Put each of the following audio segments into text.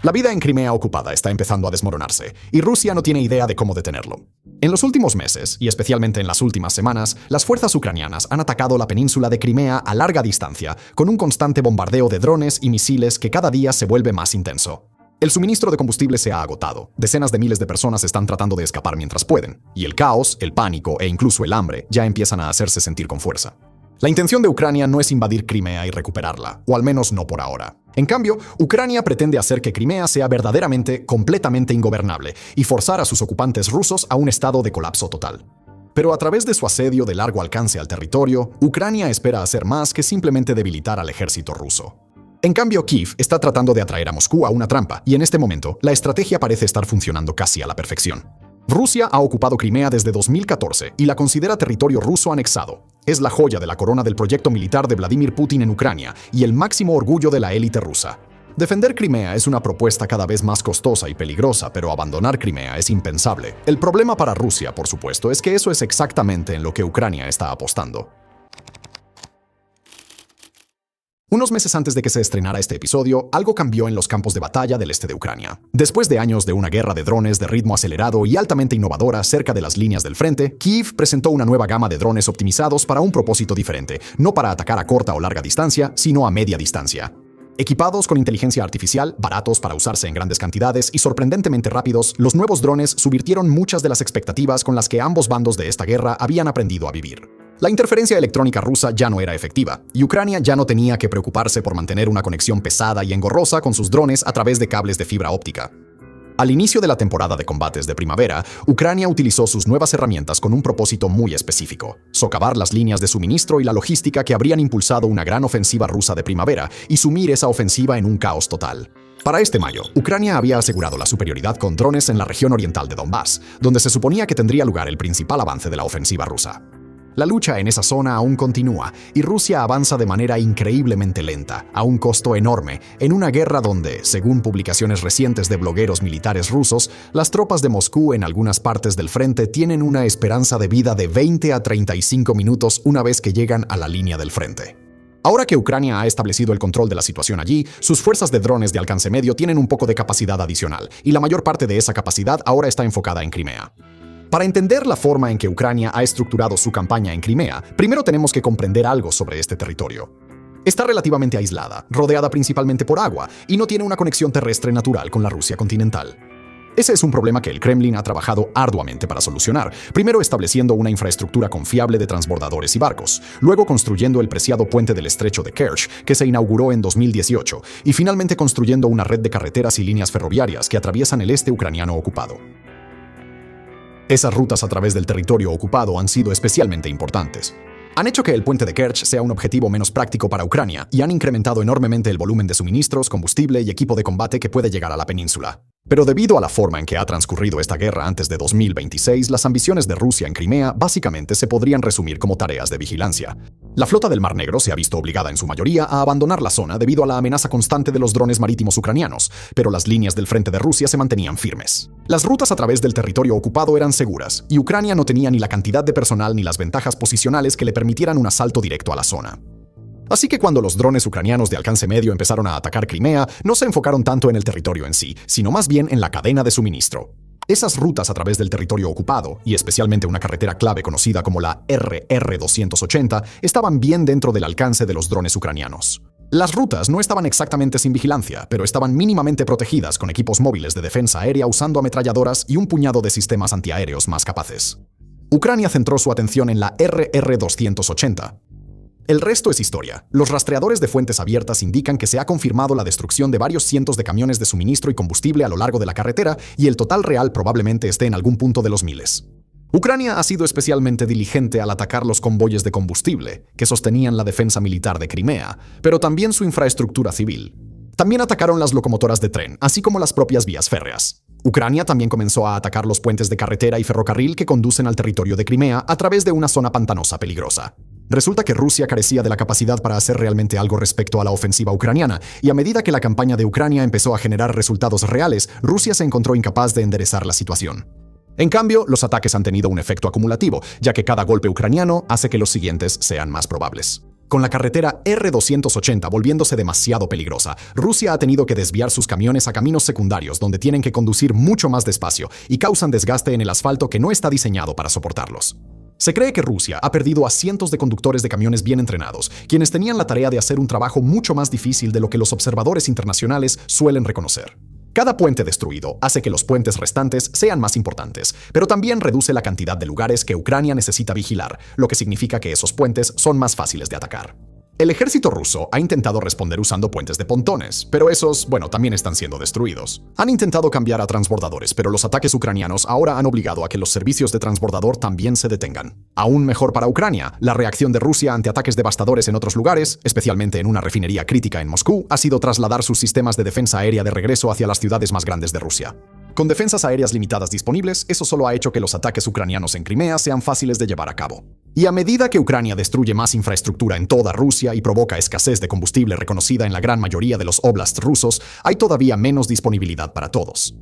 La vida en Crimea ocupada está empezando a desmoronarse, y Rusia no tiene idea de cómo detenerlo. En los últimos meses, y especialmente en las últimas semanas, las fuerzas ucranianas han atacado la península de Crimea a larga distancia, con un constante bombardeo de drones y misiles que cada día se vuelve más intenso. El suministro de combustible se ha agotado, decenas de miles de personas están tratando de escapar mientras pueden, y el caos, el pánico e incluso el hambre ya empiezan a hacerse sentir con fuerza. La intención de Ucrania no es invadir Crimea y recuperarla, o al menos no por ahora. En cambio, Ucrania pretende hacer que Crimea sea verdaderamente, completamente ingobernable y forzar a sus ocupantes rusos a un estado de colapso total. Pero a través de su asedio de largo alcance al territorio, Ucrania espera hacer más que simplemente debilitar al ejército ruso. En cambio, Kiev está tratando de atraer a Moscú a una trampa, y en este momento, la estrategia parece estar funcionando casi a la perfección. Rusia ha ocupado Crimea desde 2014 y la considera territorio ruso anexado. Es la joya de la corona del proyecto militar de Vladimir Putin en Ucrania y el máximo orgullo de la élite rusa. Defender Crimea es una propuesta cada vez más costosa y peligrosa, pero abandonar Crimea es impensable. El problema para Rusia, por supuesto, es que eso es exactamente en lo que Ucrania está apostando. Unos meses antes de que se estrenara este episodio, algo cambió en los campos de batalla del este de Ucrania. Después de años de una guerra de drones de ritmo acelerado y altamente innovadora cerca de las líneas del frente, Kiev presentó una nueva gama de drones optimizados para un propósito diferente, no para atacar a corta o larga distancia, sino a media distancia. Equipados con inteligencia artificial, baratos para usarse en grandes cantidades y sorprendentemente rápidos, los nuevos drones subvirtieron muchas de las expectativas con las que ambos bandos de esta guerra habían aprendido a vivir. La interferencia electrónica rusa ya no era efectiva, y Ucrania ya no tenía que preocuparse por mantener una conexión pesada y engorrosa con sus drones a través de cables de fibra óptica. Al inicio de la temporada de combates de primavera, Ucrania utilizó sus nuevas herramientas con un propósito muy específico: socavar las líneas de suministro y la logística que habrían impulsado una gran ofensiva rusa de primavera y sumir esa ofensiva en un caos total. Para este mayo, Ucrania había asegurado la superioridad con drones en la región oriental de Donbass, donde se suponía que tendría lugar el principal avance de la ofensiva rusa. La lucha en esa zona aún continúa, y Rusia avanza de manera increíblemente lenta, a un costo enorme, en una guerra donde, según publicaciones recientes de blogueros militares rusos, las tropas de Moscú en algunas partes del frente tienen una esperanza de vida de 20 a 35 minutos una vez que llegan a la línea del frente. Ahora que Ucrania ha establecido el control de la situación allí, sus fuerzas de drones de alcance medio tienen un poco de capacidad adicional, y la mayor parte de esa capacidad ahora está enfocada en Crimea. Para entender la forma en que Ucrania ha estructurado su campaña en Crimea, primero tenemos que comprender algo sobre este territorio. Está relativamente aislada, rodeada principalmente por agua, y no tiene una conexión terrestre natural con la Rusia continental. Ese es un problema que el Kremlin ha trabajado arduamente para solucionar, primero estableciendo una infraestructura confiable de transbordadores y barcos, luego construyendo el preciado puente del estrecho de Kerch, que se inauguró en 2018, y finalmente construyendo una red de carreteras y líneas ferroviarias que atraviesan el este ucraniano ocupado. Esas rutas a través del territorio ocupado han sido especialmente importantes. Han hecho que el puente de Kerch sea un objetivo menos práctico para Ucrania y han incrementado enormemente el volumen de suministros, combustible y equipo de combate que puede llegar a la península. Pero debido a la forma en que ha transcurrido esta guerra antes de 2026, las ambiciones de Rusia en Crimea básicamente se podrían resumir como tareas de vigilancia. La flota del Mar Negro se ha visto obligada en su mayoría a abandonar la zona debido a la amenaza constante de los drones marítimos ucranianos, pero las líneas del frente de Rusia se mantenían firmes. Las rutas a través del territorio ocupado eran seguras, y Ucrania no tenía ni la cantidad de personal ni las ventajas posicionales que le permitieran un asalto directo a la zona. Así que cuando los drones ucranianos de alcance medio empezaron a atacar Crimea, no se enfocaron tanto en el territorio en sí, sino más bien en la cadena de suministro. Esas rutas a través del territorio ocupado, y especialmente una carretera clave conocida como la RR-280, estaban bien dentro del alcance de los drones ucranianos. Las rutas no estaban exactamente sin vigilancia, pero estaban mínimamente protegidas con equipos móviles de defensa aérea usando ametralladoras y un puñado de sistemas antiaéreos más capaces. Ucrania centró su atención en la RR-280. El resto es historia. Los rastreadores de fuentes abiertas indican que se ha confirmado la destrucción de varios cientos de camiones de suministro y combustible a lo largo de la carretera, y el total real probablemente esté en algún punto de los miles. Ucrania ha sido especialmente diligente al atacar los convoyes de combustible, que sostenían la defensa militar de Crimea, pero también su infraestructura civil. También atacaron las locomotoras de tren, así como las propias vías férreas. Ucrania también comenzó a atacar los puentes de carretera y ferrocarril que conducen al territorio de Crimea a través de una zona pantanosa peligrosa. Resulta que Rusia carecía de la capacidad para hacer realmente algo respecto a la ofensiva ucraniana, y a medida que la campaña de Ucrania empezó a generar resultados reales, Rusia se encontró incapaz de enderezar la situación. En cambio, los ataques han tenido un efecto acumulativo, ya que cada golpe ucraniano hace que los siguientes sean más probables. Con la carretera R-280 volviéndose demasiado peligrosa, Rusia ha tenido que desviar sus camiones a caminos secundarios donde tienen que conducir mucho más despacio y causan desgaste en el asfalto que no está diseñado para soportarlos. Se cree que Rusia ha perdido a cientos de conductores de camiones bien entrenados, quienes tenían la tarea de hacer un trabajo mucho más difícil de lo que los observadores internacionales suelen reconocer. Cada puente destruido hace que los puentes restantes sean más importantes, pero también reduce la cantidad de lugares que Ucrania necesita vigilar, lo que significa que esos puentes son más fáciles de atacar. El ejército ruso ha intentado responder usando puentes de pontones, pero esos, también están siendo destruidos. Han intentado cambiar a transbordadores, pero los ataques ucranianos ahora han obligado a que los servicios de transbordador también se detengan. Aún mejor para Ucrania, la reacción de Rusia ante ataques devastadores en otros lugares, especialmente en una refinería crítica en Moscú, ha sido trasladar sus sistemas de defensa aérea de regreso hacia las ciudades más grandes de Rusia. Con defensas aéreas limitadas disponibles, eso solo ha hecho que los ataques ucranianos en Crimea sean fáciles de llevar a cabo. Y a medida que Ucrania destruye más infraestructura en toda Rusia y provoca escasez de combustible reconocida en la gran mayoría de los oblasts rusos, hay todavía menos disponibilidad para todos.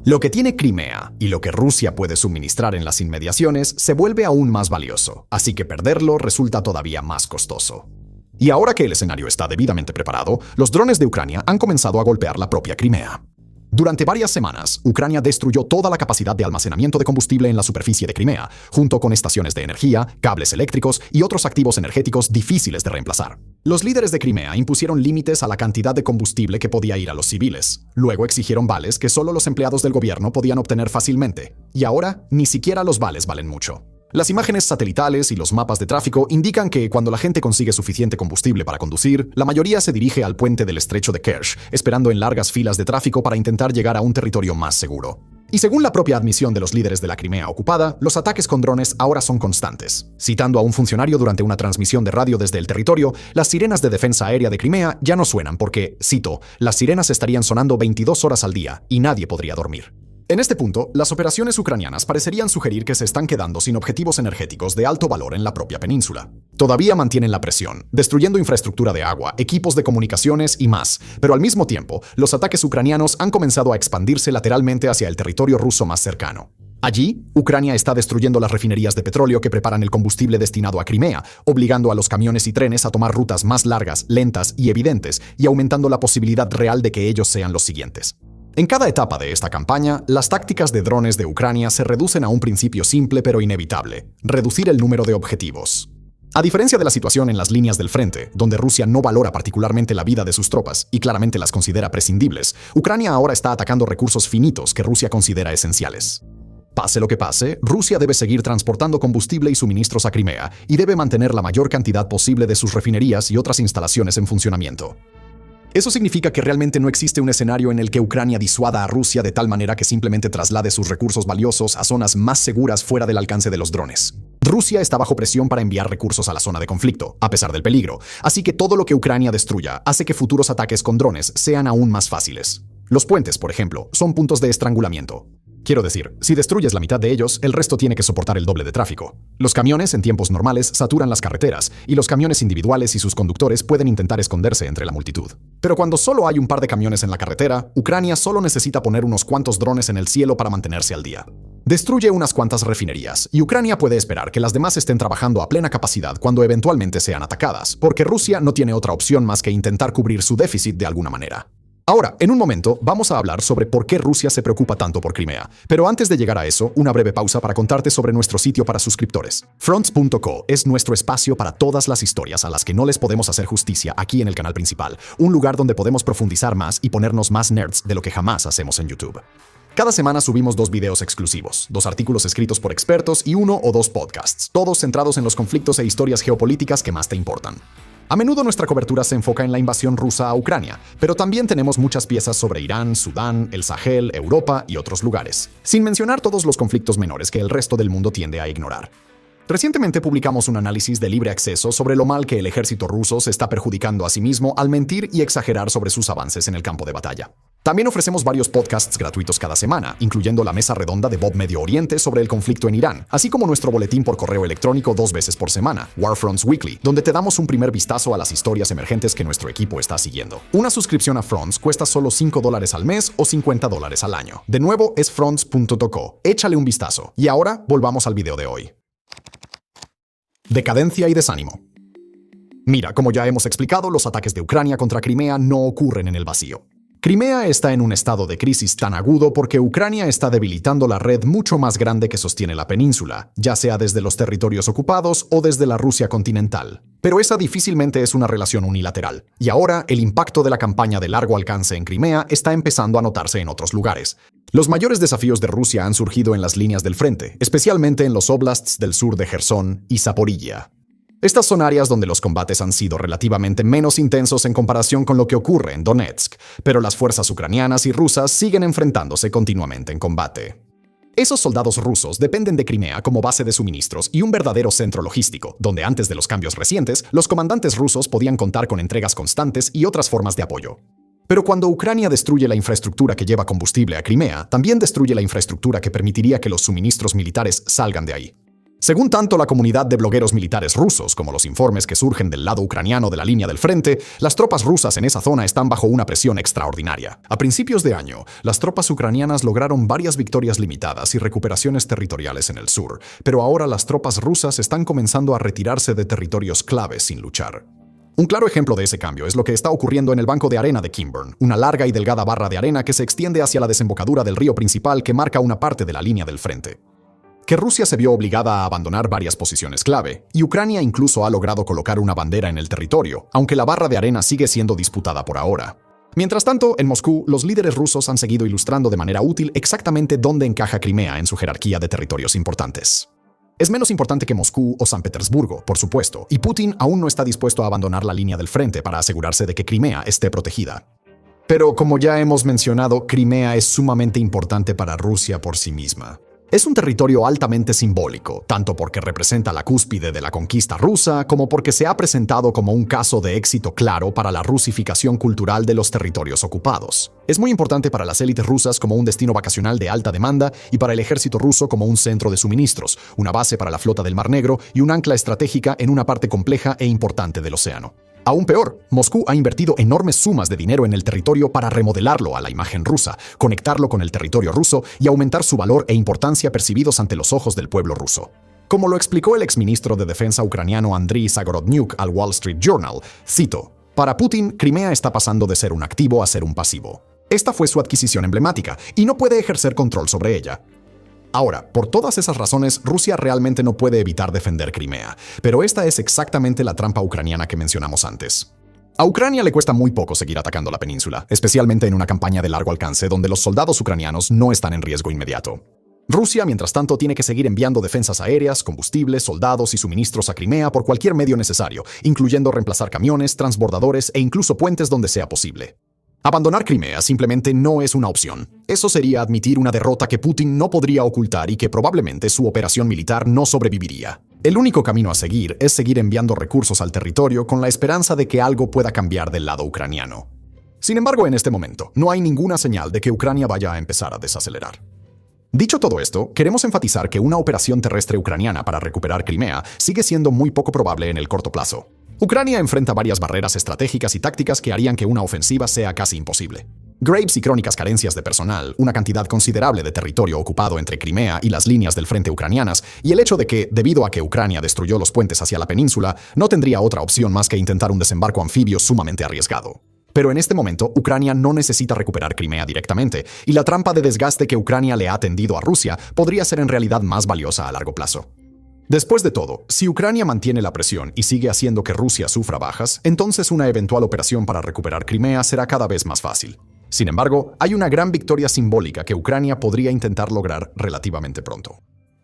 Lo que tiene Crimea y lo que Rusia puede suministrar en las inmediaciones se vuelve aún más valioso, así que perderlo resulta todavía más costoso. Y ahora que el escenario está debidamente preparado, los drones de Ucrania han comenzado a golpear la propia Crimea. Durante varias semanas, Ucrania destruyó toda la capacidad de almacenamiento de combustible en la superficie de Crimea, junto con estaciones de energía, cables eléctricos y otros activos energéticos difíciles de reemplazar. Los líderes de Crimea impusieron límites a la cantidad de combustible que podía ir a los civiles. Luego exigieron vales que solo los empleados del gobierno podían obtener fácilmente. Y ahora, ni siquiera los vales valen mucho. Las imágenes satelitales y los mapas de tráfico indican que cuando la gente consigue suficiente combustible para conducir, la mayoría se dirige al puente del estrecho de Kerch, esperando en largas filas de tráfico para intentar llegar a un territorio más seguro. Y según la propia admisión de los líderes de la Crimea ocupada, los ataques con drones ahora son constantes. Citando a un funcionario durante una transmisión de radio desde el territorio, las sirenas de defensa aérea de Crimea ya no suenan porque, cito, las sirenas estarían sonando 22 horas al día y nadie podría dormir. En este punto, las operaciones ucranianas parecerían sugerir que se están quedando sin objetivos energéticos de alto valor en la propia península. Todavía mantienen la presión, destruyendo infraestructura de agua, equipos de comunicaciones y más, pero al mismo tiempo, los ataques ucranianos han comenzado a expandirse lateralmente hacia el territorio ruso más cercano. Allí, Ucrania está destruyendo las refinerías de petróleo que preparan el combustible destinado a Crimea, obligando a los camiones y trenes a tomar rutas más largas, lentas y evidentes, y aumentando la posibilidad real de que ellos sean los siguientes. En cada etapa de esta campaña, las tácticas de drones de Ucrania se reducen a un principio simple pero inevitable: reducir el número de objetivos. A diferencia de la situación en las líneas del frente, donde Rusia no valora particularmente la vida de sus tropas y claramente las considera prescindibles, Ucrania ahora está atacando recursos finitos que Rusia considera esenciales. Pase lo que pase, Rusia debe seguir transportando combustible y suministros a Crimea y debe mantener la mayor cantidad posible de sus refinerías y otras instalaciones en funcionamiento. Eso significa que realmente no existe un escenario en el que Ucrania disuada a Rusia de tal manera que simplemente traslade sus recursos valiosos a zonas más seguras fuera del alcance de los drones. Rusia está bajo presión para enviar recursos a la zona de conflicto, a pesar del peligro, así que todo lo que Ucrania destruya hace que futuros ataques con drones sean aún más fáciles. Los puentes, por ejemplo, son puntos de estrangulamiento. Quiero decir, si destruyes la mitad de ellos, el resto tiene que soportar el doble de tráfico. Los camiones en tiempos normales saturan las carreteras, y los camiones individuales y sus conductores pueden intentar esconderse entre la multitud. Pero cuando solo hay un par de camiones en la carretera, Ucrania solo necesita poner unos cuantos drones en el cielo para mantenerse al día. Destruye unas cuantas refinerías, y Ucrania puede esperar que las demás estén trabajando a plena capacidad cuando eventualmente sean atacadas, porque Rusia no tiene otra opción más que intentar cubrir su déficit de alguna manera. Ahora, en un momento, vamos a hablar sobre por qué Rusia se preocupa tanto por Crimea. Pero antes de llegar a eso, una breve pausa para contarte sobre nuestro sitio para suscriptores. Fronts.co es nuestro espacio para todas las historias a las que no les podemos hacer justicia aquí en el canal principal. Un lugar donde podemos profundizar más y ponernos más nerds de lo que jamás hacemos en YouTube. Cada semana subimos 2 videos exclusivos, 2 artículos escritos por expertos y 1 o 2 podcasts, todos centrados en los conflictos e historias geopolíticas que más te importan. A menudo nuestra cobertura se enfoca en la invasión rusa a Ucrania, pero también tenemos muchas piezas sobre Irán, Sudán, el Sahel, Europa y otros lugares, sin mencionar todos los conflictos menores que el resto del mundo tiende a ignorar. Recientemente publicamos un análisis de libre acceso sobre lo mal que el ejército ruso se está perjudicando a sí mismo al mentir y exagerar sobre sus avances en el campo de batalla. También ofrecemos varios podcasts gratuitos cada semana, incluyendo la mesa redonda de Bob Medio Oriente sobre el conflicto en Irán, así como nuestro boletín por correo electrónico 2 veces por semana, Warfronts Weekly, donde te damos un primer vistazo a las historias emergentes que nuestro equipo está siguiendo. Una suscripción a Fronts cuesta solo $5 al mes o $50 al año. De nuevo, es fronts.co. Échale un vistazo. Y ahora, volvamos al video de hoy. Decadencia y desánimo. Mira, como ya hemos explicado, los ataques de Ucrania contra Crimea no ocurren en el vacío. Crimea está en un estado de crisis tan agudo porque Ucrania está debilitando la red mucho más grande que sostiene la península, ya sea desde los territorios ocupados o desde la Rusia continental. Pero esa difícilmente es una relación unilateral, y ahora el impacto de la campaña de largo alcance en Crimea está empezando a notarse en otros lugares. Los mayores desafíos de Rusia han surgido en las líneas del frente, especialmente en los oblasts del sur de Jersón y Zaporilla. Estas son áreas donde los combates han sido relativamente menos intensos en comparación con lo que ocurre en Donetsk, pero las fuerzas ucranianas y rusas siguen enfrentándose continuamente en combate. Esos soldados rusos dependen de Crimea como base de suministros y un verdadero centro logístico, donde antes de los cambios recientes, los comandantes rusos podían contar con entregas constantes y otras formas de apoyo. Pero cuando Ucrania destruye la infraestructura que lleva combustible a Crimea, también destruye la infraestructura que permitiría que los suministros militares salgan de ahí. Según tanto la comunidad de blogueros militares rusos como los informes que surgen del lado ucraniano de la línea del frente, las tropas rusas en esa zona están bajo una presión extraordinaria. A principios de año, las tropas ucranianas lograron varias victorias limitadas y recuperaciones territoriales en el sur, pero ahora las tropas rusas están comenzando a retirarse de territorios claves sin luchar. Un claro ejemplo de ese cambio es lo que está ocurriendo en el banco de arena de Kimburn, una larga y delgada barra de arena que se extiende hacia la desembocadura del río principal que marca una parte de la línea del frente. Que Rusia se vio obligada a abandonar varias posiciones clave, y Ucrania incluso ha logrado colocar una bandera en el territorio, aunque la barra de arena sigue siendo disputada por ahora. Mientras tanto, en Moscú, los líderes rusos han seguido ilustrando de manera útil exactamente dónde encaja Crimea en su jerarquía de territorios importantes. Es menos importante que Moscú o San Petersburgo, por supuesto, y Putin aún no está dispuesto a abandonar la línea del frente para asegurarse de que Crimea esté protegida. Pero como ya hemos mencionado, Crimea es sumamente importante para Rusia por sí misma. Es un territorio altamente simbólico, tanto porque representa la cúspide de la conquista rusa, como porque se ha presentado como un caso de éxito claro para la rusificación cultural de los territorios ocupados. Es muy importante para las élites rusas como un destino vacacional de alta demanda y para el ejército ruso como un centro de suministros, una base para la flota del Mar Negro y un ancla estratégica en una parte compleja e importante del océano. Aún peor, Moscú ha invertido enormes sumas de dinero en el territorio para remodelarlo a la imagen rusa, conectarlo con el territorio ruso y aumentar su valor e importancia percibidos ante los ojos del pueblo ruso. Como lo explicó el exministro de Defensa ucraniano Andriy Zagorodnyuk al Wall Street Journal, cito, «Para Putin, Crimea está pasando de ser un activo a ser un pasivo. Esta fue su adquisición emblemática y no puede ejercer control sobre ella». Ahora, por todas esas razones, Rusia realmente no puede evitar defender Crimea, pero esta es exactamente la trampa ucraniana que mencionamos antes. A Ucrania le cuesta muy poco seguir atacando la península, especialmente en una campaña de largo alcance donde los soldados ucranianos no están en riesgo inmediato. Rusia, mientras tanto, tiene que seguir enviando defensas aéreas, combustibles, soldados y suministros a Crimea por cualquier medio necesario, incluyendo reemplazar camiones, transbordadores e incluso puentes donde sea posible. Abandonar Crimea simplemente no es una opción. Eso sería admitir una derrota que Putin no podría ocultar y que probablemente su operación militar no sobreviviría. El único camino a seguir es seguir enviando recursos al territorio con la esperanza de que algo pueda cambiar del lado ucraniano. Sin embargo, en este momento, no hay ninguna señal de que Ucrania vaya a empezar a desacelerar. Dicho todo esto, queremos enfatizar que una operación terrestre ucraniana para recuperar Crimea sigue siendo muy poco probable en el corto plazo. Ucrania enfrenta varias barreras estratégicas y tácticas que harían que una ofensiva sea casi imposible. Graves y crónicas carencias de personal, una cantidad considerable de territorio ocupado entre Crimea y las líneas del frente ucranianas, y el hecho de que, debido a que Ucrania destruyó los puentes hacia la península, no tendría otra opción más que intentar un desembarco anfibio sumamente arriesgado. Pero en este momento, Ucrania no necesita recuperar Crimea directamente, y la trampa de desgaste que Ucrania le ha tendido a Rusia podría ser en realidad más valiosa a largo plazo. Después de todo, si Ucrania mantiene la presión y sigue haciendo que Rusia sufra bajas, entonces una eventual operación para recuperar Crimea será cada vez más fácil. Sin embargo, hay una gran victoria simbólica que Ucrania podría intentar lograr relativamente pronto.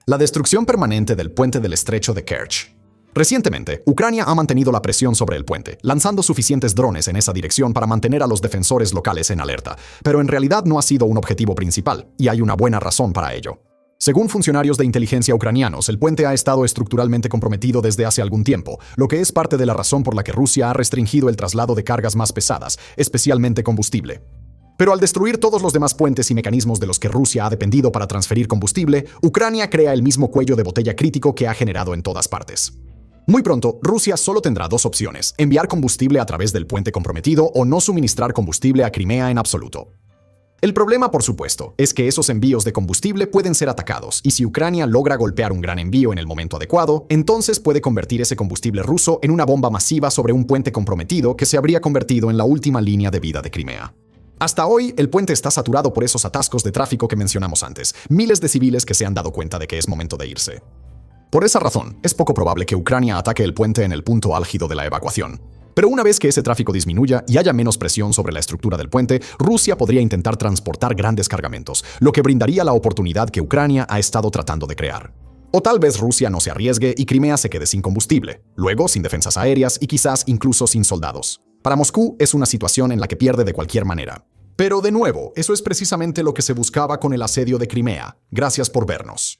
La destrucción permanente del puente del estrecho de Kerch. Recientemente, Ucrania ha mantenido la presión sobre el puente, lanzando suficientes drones en esa dirección para mantener a los defensores locales en alerta, pero en realidad no ha sido un objetivo principal, y hay una buena razón para ello. Según funcionarios de inteligencia ucranianos, el puente ha estado estructuralmente comprometido desde hace algún tiempo, lo que es parte de la razón por la que Rusia ha restringido el traslado de cargas más pesadas, especialmente combustible. Pero al destruir todos los demás puentes y mecanismos de los que Rusia ha dependido para transferir combustible, Ucrania crea el mismo cuello de botella crítico que ha generado en todas partes. Muy pronto, Rusia solo tendrá dos opciones: enviar combustible a través del puente comprometido o no suministrar combustible a Crimea en absoluto. El problema, por supuesto, es que esos envíos de combustible pueden ser atacados, y si Ucrania logra golpear un gran envío en el momento adecuado, entonces puede convertir ese combustible ruso en una bomba masiva sobre un puente comprometido que se habría convertido en la última línea de vida de Crimea. Hasta hoy, el puente está saturado por esos atascos de tráfico que mencionamos antes, miles de civiles que se han dado cuenta de que es momento de irse. Por esa razón, es poco probable que Ucrania ataque el puente en el punto álgido de la evacuación. Pero una vez que ese tráfico disminuya y haya menos presión sobre la estructura del puente, Rusia podría intentar transportar grandes cargamentos, lo que brindaría la oportunidad que Ucrania ha estado tratando de crear. O tal vez Rusia no se arriesgue y Crimea se quede sin combustible, luego sin defensas aéreas y quizás incluso sin soldados. Para Moscú es una situación en la que pierde de cualquier manera. Pero de nuevo, eso es precisamente lo que se buscaba con el asedio de Crimea. Gracias por vernos.